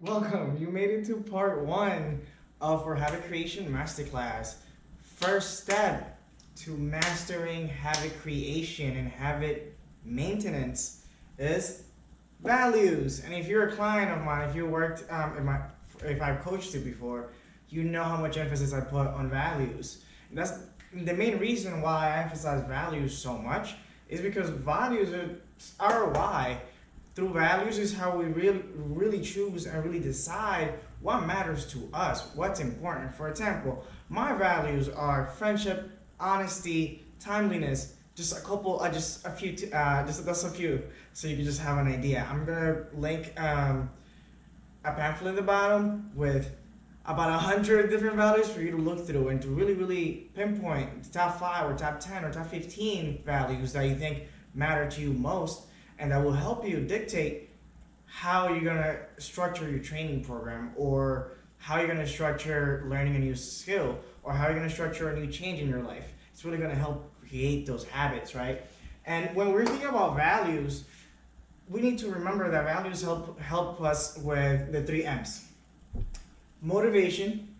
Welcome. You made it to part one of our habit creation masterclass. First step to mastering habit creation and habit maintenance is values. And if you're a client of mine, if you worked, if I've coached you before, you know how much emphasis I put on values. And that's the main reason why I emphasize values so much is because values are our why. Through values is how we really choose and really decide what matters to us, what's important. For example, my values are friendship, honesty, timeliness. Just a couple, just a few, that's a few, so you can just have an idea. I'm gonna link a pamphlet at the bottom with about 100 different values for you to look through and to really pinpoint the top 5 or top 10 or top 15 values that you think matter to you most, and that will help you dictate how you're gonna structure your training program, or how you're gonna structure learning a new skill, or how you're gonna structure a new change in your life. It's really gonna help create those habits, right? And when we're thinking about values, we need to remember that values help us with the 3 M's. Motivation,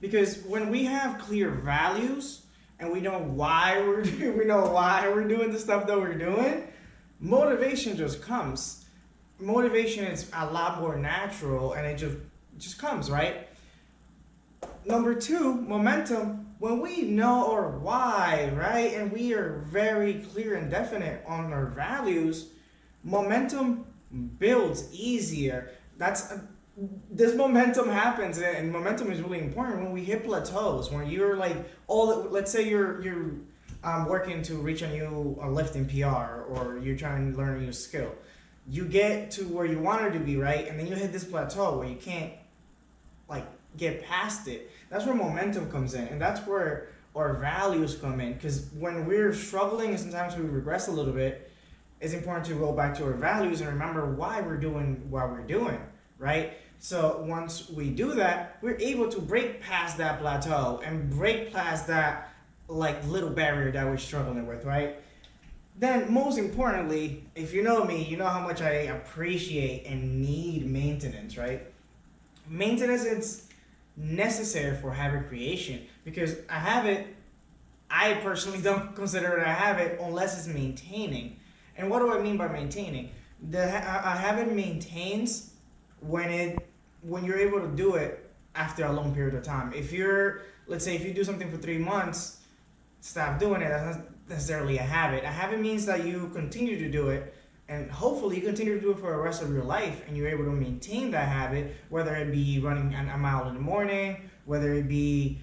because when we have clear values and we know why we're doing the stuff that we're doing, motivation just comes. Motivation is a lot more natural and it just comes, right? Number 2, momentum. When we know our why, right, and we are very clear and definite on our values, momentum builds easier. This momentum happens, and momentum is really important when we hit plateaus. When you're like let's say you're working to reach a new lifting PR, or you're trying to learn a new skill. You get to where you wanted to be, right? And then you hit this plateau where you can't get past it. That's where momentum comes in, and that's where our values come in. Because when we're struggling and sometimes we regress a little bit, it's important to go back to our values and remember why we're doing what we're doing, right? So once we do that, we're able to break past that plateau and break past that little barrier that we're struggling with, right? Then most importantly, if you know me, you know how much I appreciate and need maintenance, right? Maintenance is necessary for habit creation, because I personally don't consider it a habit unless it's maintaining. And what do I mean by maintaining? A habit maintains when you're able to do it after a long period of time. Let's say if you do something for 3 months, stop doing it, that's not necessarily a habit. A habit means that you continue to do it, and hopefully you continue to do it for the rest of your life, and you're able to maintain that habit, whether it be running a mile in the morning, whether it be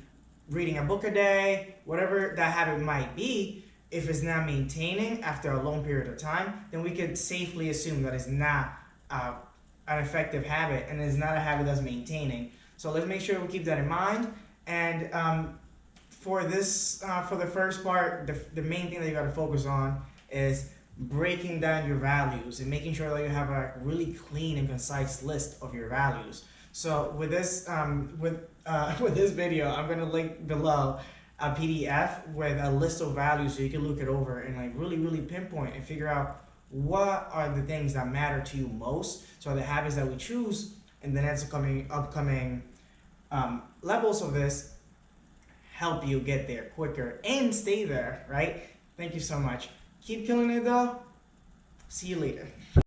reading a book a day, whatever that habit might be. If it's not maintaining after a long period of time, then we could safely assume that it's not an effective habit, and it's not a habit that's maintaining. So let's make sure we keep that in mind. And for the first part, the main thing that you got to focus on is breaking down your values and making sure that you have a really clean and concise list of your values. So with this with this video, I'm gonna link below a PDF with a list of values so you can look it over and really pinpoint and figure out what are the things that matter to you most. So the habits that we choose in the next upcoming levels of this help you get there quicker and stay there, right? Thank you so much. Keep killing it though. See you later.